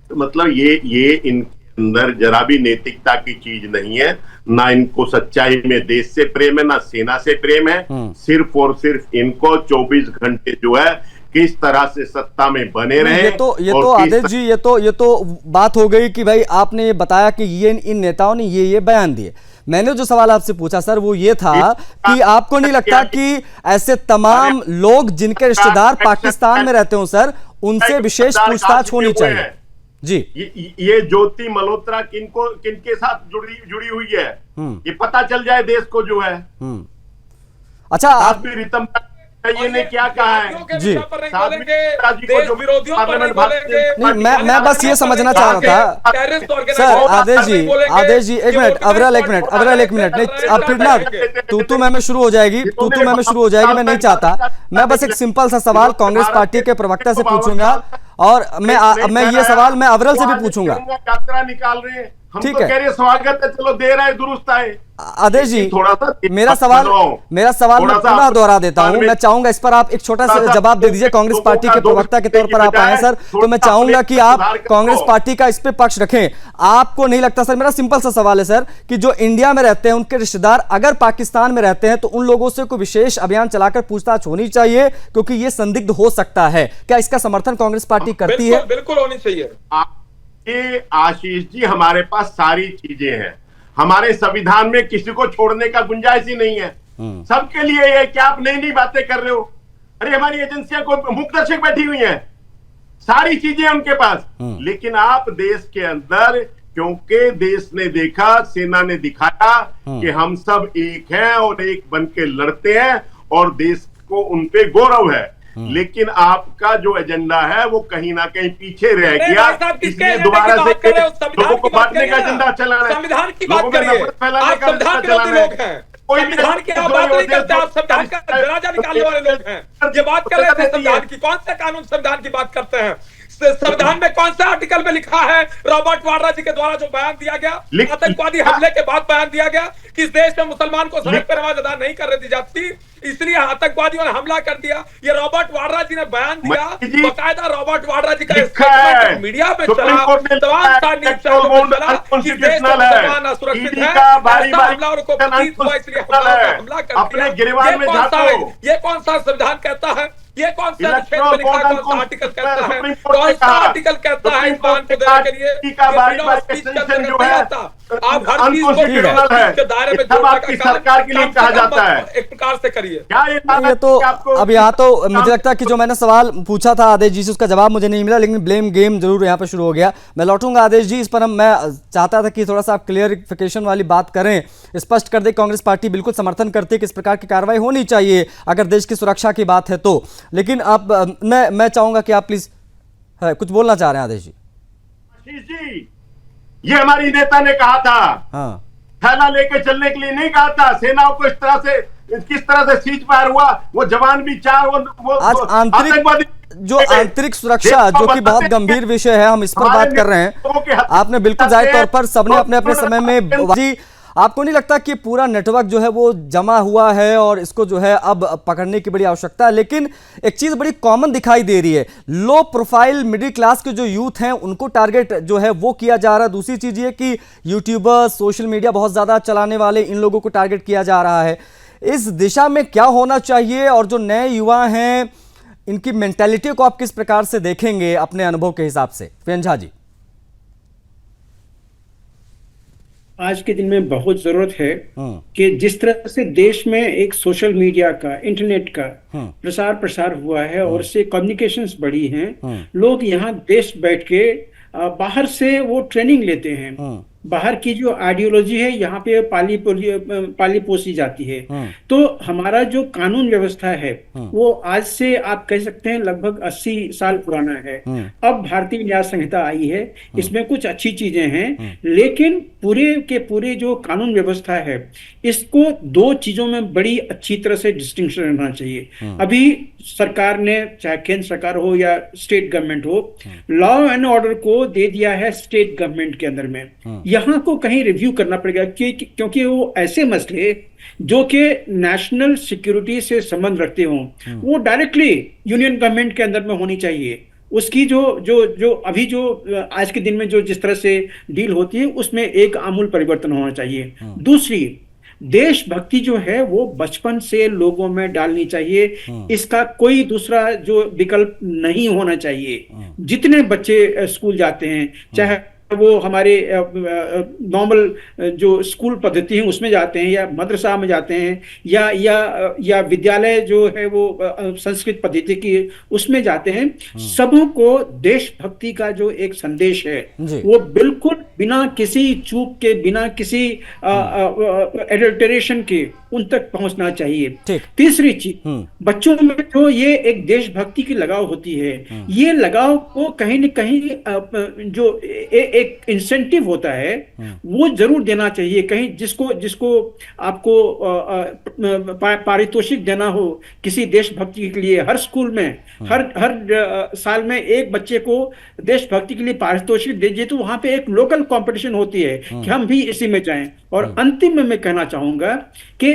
S8: तो मतलब ये इनके अंदर जरा भी नैतिकता की चीज नहीं है, ना इनको सच्चाई में देश से प्रेम है, ना सेना से प्रेम है। सिर्फ और सिर्फ इनको 24 घंटे जो है किस तरह से सत्ता में बने रहे।
S1: ये तो आदेश जी, ये तो बात हो गई कि भाई आपने ये बताया कि ये इन नेताओं ने ये बयान दिए। मैंने जो सवाल आपसे पूछा सर वो ये था कि आपको नहीं लगता कि ऐसे तमाम लोग जिनके रिश्तेदार पाकिस्तान में रहते हो सर, उनसे विशेष पूछताछ होनी चाहिए? जी,
S8: ये ज्योति मल्होत्रा किनके साथ जुड़ी हुई है, ये पता चल जाए देश को जो है।
S1: अच्छा, आप
S8: भी रितम ये ने क्या कहा है
S1: जी,
S7: नहीं,
S1: मैं बस ये समझना चाह रहा था सर। आदेश जी एक मिनट, अवरल एक मिनट नहीं, अब फिर ना तू मैं शुरू हो जाएगी, मैं नहीं चाहता। मैं बस एक सिंपल सा सवाल कांग्रेस पार्टी के प्रवक्ता से पूछूंगा, और मैं ये सवाल मैं अवरल से भी पूछूंगा।
S8: यात्रा निकाल रहे हैं, हम
S1: ठीक
S8: तो
S1: है,
S8: कह रहे स्वागत है, चलो दे रहा है, दुरुस्त है।
S1: आदेश जी
S8: थोड़ा सा
S1: मेरा सवाल मैं पुनः दोहरा देता हूं। मैं चाहूंगा इस पर आप एक छोटा सा जवाब दे दीजिए। कांग्रेस पार्टी के प्रवक्ता के तौर पर आप आए हैं सर, तो मैं चाहूंगा कि आप कांग्रेस पार्टी का इस पे पक्ष रखें। आपको नहीं लगता सर, मेरा सिंपल सा सवाल है सर, कि जो इंडिया में रहते हैं उनके रिश्तेदार अगर पाकिस्तान में रहते हैं तो उन लोगों से कोई विशेष अभियान चलाकर पूछताछ होनी चाहिए, क्योंकि ये संदिग्ध हो सकता है। क्या इसका समर्थन कांग्रेस पार्टी करती है?
S7: बिल्कुल होनी चाहिए।
S8: आशीष जी, हमारे पास सारी चीजें हैं, हमारे संविधान में किसी को छोड़ने का गुंजाइश ही नहीं है, सबके लिए है। क्या आप नई नई बातें कर रहे हो? अरे हमारी एजेंसियां को मुख्य दर्शक बैठी हुई हैं, सारी चीजें उनके पास। लेकिन आप देश के अंदर, क्योंकि देश ने देखा, सेना ने दिखाया कि हम सब एक हैं और एक बन के लड़ते हैं और देश को उनपे गौरव है। लेकिन आपका जो एजेंडा है वो कहीं ना कहीं पीछे रह गया, इसलिए दोबारा से लोगों को बांटने का एजेंडा चला रहे हैं,
S7: संविधान की बात करिए। आप संविधान विरोधी लोग हैं, संविधान की आप बात नहीं करते, आप संविधान का दराजा निकालने वाले लोग हैं। ये बात कर रहे थे संविधान की, कौन सा कानून संविधान की बात करते हैं? संविधान में कौन सा आर्टिकल में लिखा है, रॉबर्ट वाड्रा जी के द्वारा जो बयान दिया गया, आतंकवादी हमले के बाद बयान दिया गया कि इस देश में मुसलमान को सड़क पर नमाज अदा नहीं करने दी जाती, इसलिए आतंकवादियों ने हमला कर दिया। ये रॉबर्ट वाड्रा जी ने बयान दिया, बकायदा रॉबर्ट वाड्रा जी का स्टेटमेंट मीडिया में चला, तमाम न्यूज़ चैनलों में चला कि देश में मुसलमान असुरक्षित है, हमलावरों को प्रतीत हुआ इसलिए हमला कर दिया। ये कौन सा संविधान कहता है? ये कौन सा अनुच्छेद में लिखा है? कौन सा आर्टिकल कहता है? कौन सा आर्टिकल कहता है इस बात को देने के लिए? आप हर चीज को दायरे में
S8: आपकी सरकार के लिए कहा जाता है,
S7: एक प्रकार से करिए।
S1: ये तो अब यहाँ तो मुझे लगता है कि जो मैंने सवाल पूछा था आदेश जी से उसका जवाब मुझे नहीं मिला, लेकिन ब्लेम गेम जरूर यहाँ पर शुरू हो गया। मैं लौटूंगा आदेश जी इस पर। मैं चाहता था कि थोड़ा सा आप क्लियरिफिकेशन वाली बात करें, स्पष्ट कर दे कांग्रेस पार्टी बिल्कुल समर्थन करती है कि इस प्रकार की कार्रवाई होनी चाहिए अगर देश की सुरक्षा की बात है तो। लेकिन अब मैं चाहूंगा कि आप प्लीज कुछ बोलना चाह रहे हैं आदेश जी।
S8: आशीष जी, ये हमारी नेता ने कहा था,
S1: हाँ,
S8: थैला लेके चलने के लिए नहीं कहा था। सेनाओं को किस तरह से सीज फायर हुआ, वो जवान भी चार वो
S1: आंतरिक जो आंतरिक सुरक्षा जो कि बहुत गंभीर विषय है, हम इस पर बात कर रहे हैं। आपने बिल्कुल जाहिर तौर पर सबने अपने अपने समय में जी, आपको नहीं लगता कि पूरा नेटवर्क जो है वो जमा हुआ है और इसको जो है अब पकड़ने की बड़ी आवश्यकता है? लेकिन एक चीज बड़ी कॉमन दिखाई दे रही है, लो प्रोफाइल मिडिल क्लास के जो यूथ हैं उनको टारगेट जो है वो किया जा रहा है। दूसरी चीज ये कि यूट्यूबर्स, सोशल मीडिया बहुत ज्यादा चलाने वाले इन लोगों को टारगेट किया जा रहा है। इस दिशा में क्या होना चाहिए और जो नए युवा हैं इनकी मेंटालिटी को आप किस प्रकार से देखेंगे अपने अनुभव के हिसाब से? प्रियंका झा जी।
S9: आज के दिन में बहुत जरूरत है कि जिस तरह से देश में एक सोशल मीडिया का, इंटरनेट का प्रसार हुआ है और उससे कम्युनिकेशंस बढ़ी हैं, लोग यहाँ देश बैठ के बाहर से वो ट्रेनिंग लेते हैं। बाहर की जो आइडियोलॉजी है यहाँ पे पाली पोसी जाती है। तो हमारा जो कानून व्यवस्था है वो आज से आप कह सकते हैं लगभग 80 साल पुराना है। अब भारतीय न्याय संहिता आई है, इसमें कुछ अच्छी चीजें हैं, लेकिन पूरे के पूरे जो कानून व्यवस्था है इसको दो चीजों में बड़ी अच्छी तरह से डिस्टिंक्शन रहना चाहिए। अभी सरकार ने, चाहे केंद्र सरकार हो या स्टेट गवर्नमेंट हो, लॉ एंड ऑर्डर को दे दिया है स्टेट गवर्नमेंट के अंदर में। यहाँ को कहीं रिव्यू करना पड़ेगा क्योंकि वो ऐसे मसले जो कि नेशनल सिक्योरिटी से संबंध रखते हों वो डायरेक्टली यूनियन गवर्नमेंट के अंदर में होनी चाहिए। उसकी जो जो जो अभी जो आज के दिन में जो जिस तरह से डील होती है उसमें एक आमूल परिवर्तन होना चाहिए। दूसरी, देशभक्ति जो है वो बचपन से लोगों में डालनी चाहिए, इसका कोई दूसरा जो विकल्प नहीं होना चाहिए। जितने बच्चे स्कूल जाते हैं, चाहे वो हमारे नॉर्मल जो स्कूल पद्धति है उसमें जाते हैं, या मदरसा में जाते हैं, या विद्यालय जो है वो संस्कृत पद्धति की उसमें जाते हैं, सबों को देशभक्ति का जो एक संदेश है वो बिल्कुल बिना किसी चूक के, बिना किसी एडल्टरेशन के उन तक पहुंचना चाहिए। तीसरी चीज, बच्चों में जो ये एक देशभक्ति की लगाव होती है, ये लगाव को कहीं न कहीं जो एक इंसेंटिव होता है वो जरूर देना चाहिए। कहीं जिसको आपको पारितोषिक देना हो किसी देशभक्ति के लिए, हर स्कूल में हर साल में एक बच्चे को देशभक्ति के लिए पारितोषिक दीजिए, तो वहां पे एक लोकल कंपटीशन होती है कि हम भी इसी में जाएं। और अंतिम में मैं कहना चाहूंगा कि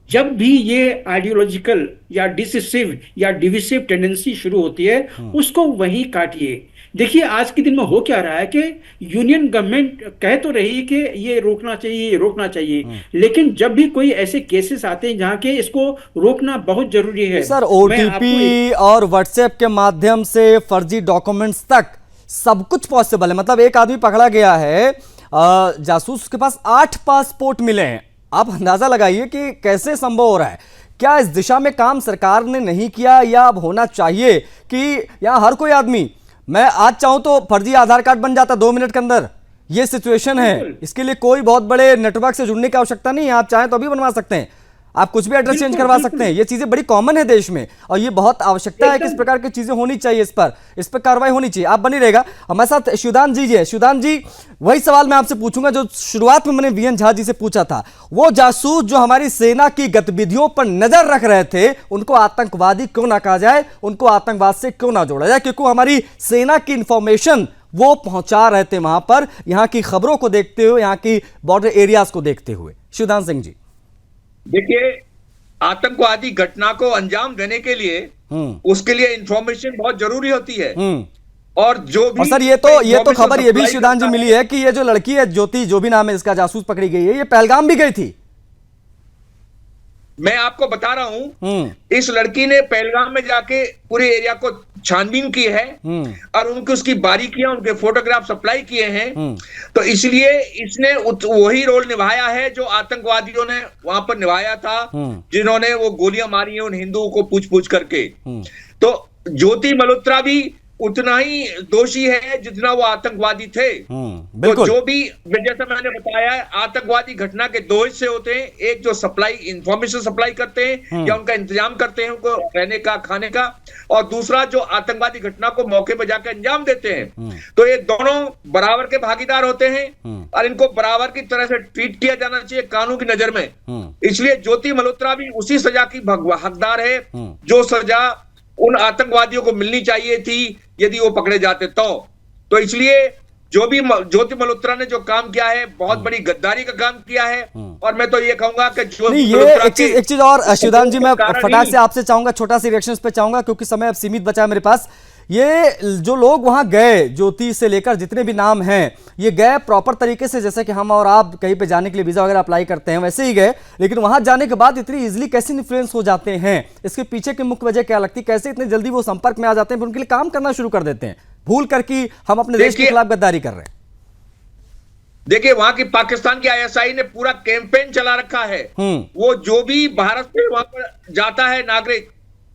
S9: जब भी ये आइडियोलॉजिकल या डिसिसिव या डिविसिव टेंडेंसी शुरू होती है उसको वहीं काटिए। देखिए आज के दिन में हो क्या रहा है कि यूनियन गवर्नमेंट कह तो रही है कि ये रोकना चाहिए, ये रोकना चाहिए, लेकिन जब भी कोई ऐसे केसेस आते हैं जहां के इसको रोकना बहुत जरूरी है।
S1: सर, ओटीपी और व्हाट्सएप के माध्यम से फर्जी डॉक्यूमेंट्स तक सब कुछ पॉसिबल है। मतलब एक आदमी पकड़ा गया है, जासूस के पास 8 पासपोर्ट मिले हैं। आप अंदाजा लगाइए कि कैसे संभव हो रहा है। क्या इस दिशा में काम सरकार ने नहीं किया, या अब होना चाहिए कि यहाँ हर कोई आदमी, मैं आज चाहूं तो फर्जी आधार कार्ड बन जाता 2 मिनट के अंदर। ये सिचुएशन है, इसके लिए कोई बहुत बड़े नेटवर्क से जुड़ने की आवश्यकता नहीं है। आप चाहें तो अभी बनवा सकते हैं, आप कुछ भी एड्रेस चेंज करवा सकते हैं। ये चीजें बड़ी कॉमन है देश में, और ये बहुत आवश्यकता है कि इस प्रकार की चीजें होनी चाहिए, इस पर कार्रवाई होनी चाहिए। आप बनी रहेगा हमारे साथ। शिवदान जी है। शिवदान जी, वही सवाल मैं आपसे पूछूंगा जो शुरुआत में मैंने वीएन झा जी से पूछा था। वो जासूस जो हमारी सेना की गतिविधियों पर नजर रख रहे थे, उनको आतंकवादी क्यों ना कहा जाए, उनको आतंकवाद से क्यों ना जोड़ा जाए? क्योंकि हमारी सेना की इंफॉर्मेशन वो पहुंचा रहे थे वहां पर, यहाँ की खबरों को देखते हुए, यहाँ की बॉर्डर एरियाज को देखते हुए। शिवदान सिंह जी,
S10: देखिए, आतंकवादी घटना को अंजाम देने के लिए उसके लिए इंफॉर्मेशन बहुत जरूरी होती है। और जो भी,
S1: और सर ये तो खबर ये भी शिवदान जी मिली है कि ये जो लड़की है ज्योति, जो भी नाम है इसका, जासूस पकड़ी गई है, ये पहलगाम भी गई थी।
S10: मैं आपको बता रहा हूं, इस लड़की ने पहलगाम में जाके पूरे एरिया को छानबीन की है और उनकी उसकी बारीकियां, उनके फोटोग्राफ सप्लाई किए हैं। तो इसलिए इसने वही रोल निभाया है जो आतंकवादियों ने वहां पर निभाया था, जिन्होंने वो गोलियां मारी हैं उन हिंदुओं को पूछ पूछ करके। तो ज्योति मल्होत्रा भी उतना ही दोषी है जितना वो आतंकवादी थे। तो जो भी, जैसा मैंने बताया, आतंकवादी घटना के 2 हिस्से होते हैं। एक जो इंफॉर्मेशन सप्लाई करते हैं या उनका इंतजाम करते हैं उनको रहने का, खाने का, और दूसरा जो आतंकवादी घटना को मौके पर जाकर अंजाम देते हैं। तो ये दोनों बराबर के भागीदार होते हैं और इनको बराबर की तरह से ट्रीट किया जाना चाहिए कानून की नजर में। इसलिए ज्योति मल्होत्रा भी उसी सजा की हकदार है जो सजा उन आतंकवादियों को मिलनी चाहिए थी यदि वो पकड़े जाते तो इसलिए जो भी ज्योति मल्होत्रा ने जो काम किया है, बहुत बड़ी गद्दारी का काम किया है। और मैं तो ये कहूंगा कि
S1: एक चीज और शिवदान जी, मैं फटाक से आपसे चाहूंगा, छोटा सी रिएक्शन पे चाहूंगा क्योंकि समय अब सीमित बचा है मेरे पास। ये जो लोग वहां गए, ज्योति से लेकर जितने भी नाम हैं, ये गए प्रॉपर तरीके से, जैसे कि हम और आप कहीं पे जाने के लिए वीजा वगैरह अप्लाई करते हैं वैसे ही गए, लेकिन वहां जाने के बाद इतनी इजीली कैसे इन्फ्लुएंस हो जाते हैं? इसके पीछे की मुख्य वजह क्या लगती है? कैसे इतने जल्दी वो संपर्क में आ जाते हैं, उनके लिए काम करना शुरू कर देते हैं, भूल कर कि हम अपने देश के खिलाफ गद्दारी कर रहे हैं?
S10: देखिए, वहां की पाकिस्तान की आईएसआई ने पूरा कैंपेन चला रखा है। वो जो भी भारत से वहां पर जाता है नागरिक,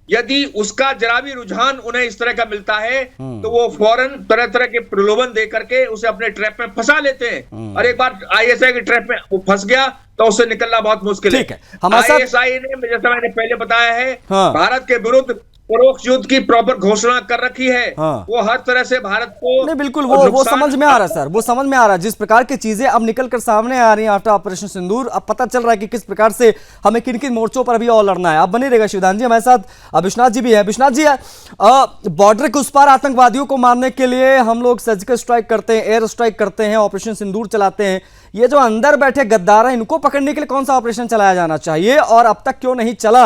S10: यदि उसका जरा भी रुझान उन्हें इस तरह का मिलता है तो वो फौरन तरह तरह के प्रलोभन दे करके उसे अपने ट्रैप में फंसा लेते हैं। और एक बार आईएसआई के ट्रैप में वो फंस गया तो उससे निकलना बहुत मुश्किल है। आईएसआई ने, जैसा मैंने पहले बताया है, भारत के विरुद्ध परोक्ष युद्ध की प्रॉपर घोषणा कर रखी है। वो हर तरह से भारत को,
S1: नहीं बिल्कुल वो समझ में आ रहा है सर, वो समझ में आ रहा है। जिस प्रकार की चीजें अब निकल कर सामने आ रही हैं आफ्टर ऑपरेशन सिंदूर, अब पता चल रहा है कि किस प्रकार से हमें किन किन मोर्चों पर अभी और लड़ना है। अब बने रहेगा शिवदान जी। हमारे साथ विश्वनाथ जी भी है। विश्वनाथ जी, बॉर्डर के उस पार आतंकवादियों को मारने के लिए हम लोग सर्जिकल स्ट्राइक करते हैं, एयर स्ट्राइक करते हैं, ऑपरेशन सिंदूर चलाते हैं। ये जो अंदर बैठे गद्दार हैं, इनको पकड़ने के लिए कौन सा ऑपरेशन चलाया जाना चाहिए और अब तक क्यों नहीं चला?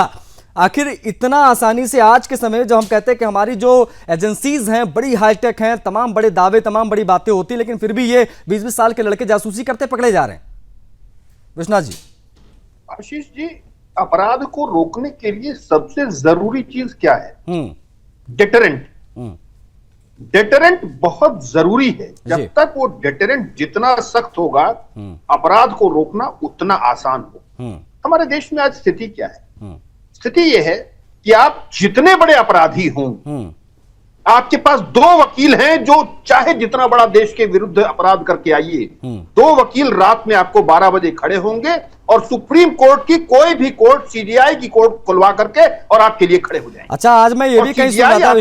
S1: आखिर इतना आसानी से आज के समय में जब हम कहते हैं कि हमारी जो एजेंसीज हैं बड़ी हाईटेक हैं, तमाम बड़े दावे, तमाम बड़ी बातें होती हैं, लेकिन फिर भी ये 20-20 साल के लड़के जासूसी करते पकड़े जा रहे हैं। विश्वनाथ जी।
S11: आशीष जी, अपराध को रोकने के लिए सबसे जरूरी चीज क्या है? डेटरेंट। डेटरेंट बहुत जरूरी है। जब तक वो डेटरेंट जितना सख्त होगा, अपराध को रोकना उतना आसान हो। हमारे देश में आज स्थिति क्या है? स्थिति यह है कि आप जितने बड़े अपराधी हों, आपके पास 2 वकील हैं जो चाहे जितना बड़ा देश के विरुद्ध अपराध करके आइए, 2 वकील रात में आपको 12 बजे खड़े होंगे और सुप्रीम कोर्ट की कोई भी कोर्ट, सीजीआई की कोर्ट खुलवा करके और आपके लिए खड़े हो जाएंगे।
S1: अच्छा, आज मैं ये भी कहीं सुन रहा था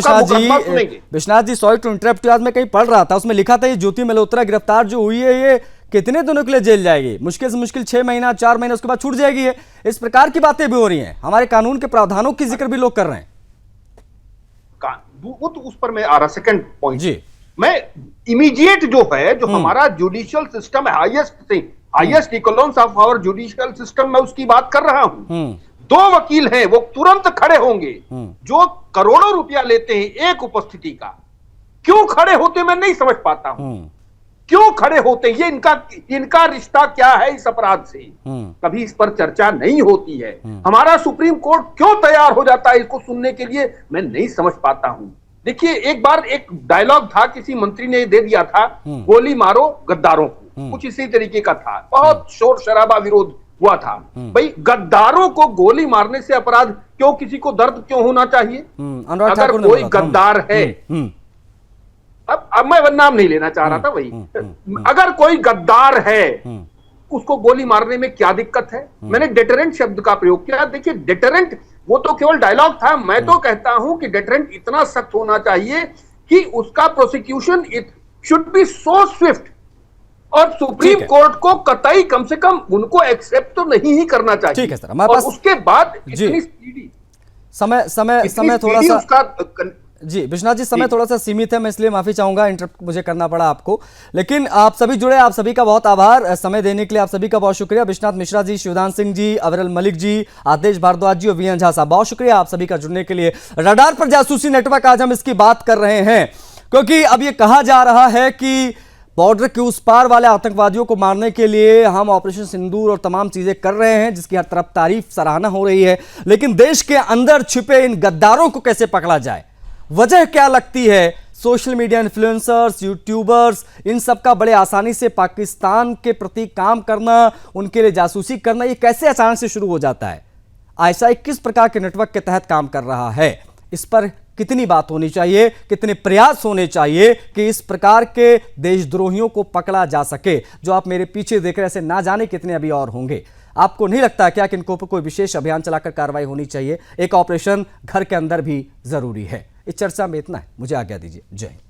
S1: Vishwanath ji, sorry to interrupt, आज मैं कहीं पढ़ रहा था, उसमें लिखा था ये ज्योति मल्होत्रा गिरफ्तार जो हुई है ये कितने दिनों के लिए जेल जाएगी? मुश्किल से मुश्किल 6 महीना, 4 महीने, उसके बाद छूट जाएगी। है इस प्रकार की बातें भी हो रही हैं, हमारे कानून के प्रावधानों की जिक्र भी लोग कर रहे हैं।
S11: वो तो उस पर मैं आ रहा, सेकंड पॉइंट
S1: जी,
S11: मैं इमीडिएट जो है, जो हमारा जुडिशियल सिस्टम है, highest echelons of our judicial system, मैं उसकी बात कर रहा हूं। 2 वकील हैं, वो तुरंत खड़े होंगे। जो करोड़ों रुपया लेते हैं एक उपस्थिति का, क्यों खड़े होते मैं नहीं समझ पाता हूं। क्यों खड़े होते? ये इनका रिश्ता क्या है इस अपराध से? कभी इस पर चर्चा नहीं होती है। हमारा सुप्रीम कोर्ट क्यों तैयार हो जाता है इसको सुनने के लिए, मैं नहीं समझ पाता हूं। देखिए, एक बार एक डायलॉग था, किसी मंत्री ने दे दिया था, गोली मारो गद्दारों को, कुछ इसी तरीके का था। बहुत शोर शराबा विरोध हुआ था। भाई, गद्दारों को गोली मारने से अपराध क्यों? किसी को दर्द क्यों होना चाहिए? अगर कोई गद्दार है, अब मैं नाम नहीं लेना चाह रहा था, वही, अगर कोई गद्दार है उसको गोली मारने में क्या दिक्कत है? मैंने डेटरेंट शब्द का प्रयोग किया। देखिए, डेटरेंट वो तो केवल डायलॉग था, मैं तो कहता हूं कि डेटरेंट इतना सख्त होना चाहिए कि उसका prosecution should be so Swift, और सुप्रीम कोर्ट को कतई कम से कम उनको एक्सेप्ट तो नहीं ही करना चाहिए।
S1: ठीक है सर, हमारे पास
S11: उसके बाद इतनी स्पीडी
S1: समय थोड़ा सा जी विश्वनाथ जी, समय थोड़ा सा सीमित है, मैं इसलिए माफी चाहूंगा, इंटरप्ट मुझे करना पड़ा आपको, लेकिन आप सभी जुड़े, आप सभी का बहुत आभार, समय देने के लिए आप सभी का बहुत शुक्रिया। विश्वनाथ मिश्रा जी, शिवदान सिंह जी, अविरल मलिक जी, आदेश भारद्वाज जी और वीएन झा साहब, बहुत शुक्रिया आप सभी का जुड़ने के लिए। रडार पर जासूसी नेटवर्क, आज हम इसकी बात कर रहे हैं क्योंकि अब ये कहा जा रहा है कि बॉर्डर के उस पार वाले आतंकवादियों को मारने के लिए हम ऑपरेशन सिंदूर और तमाम चीजें कर रहे हैं, जिसकी हर तरफ तारीफ सराहना हो रही है, लेकिन देश के अंदर छिपे इन गद्दारों को कैसे पकड़ा जाए? वजह क्या लगती है? सोशल मीडिया इन्फ्लुएंसर्स, यूट्यूबर्स, इन सब का बड़े आसानी से पाकिस्तान के प्रति काम करना, उनके लिए जासूसी करना, ये कैसे अचानक से शुरू हो जाता है? आईएसआई किस प्रकार के नेटवर्क के तहत काम कर रहा है? इस पर कितनी बात होनी चाहिए, कितने प्रयास होने चाहिए कि इस प्रकार के देशद्रोहियों को पकड़ा जा सके? जो आप मेरे पीछे देख रहे हैं, ऐसे ना जाने कितने अभी और होंगे। आपको नहीं लगता क्या कि इनको पर कोई विशेष अभियान चलाकर कार्रवाई होनी चाहिए? एक ऑपरेशन घर के अंदर भी जरूरी है। इस चर्चा में इतना है, मुझे आज्ञा दीजिए। जय हिंद।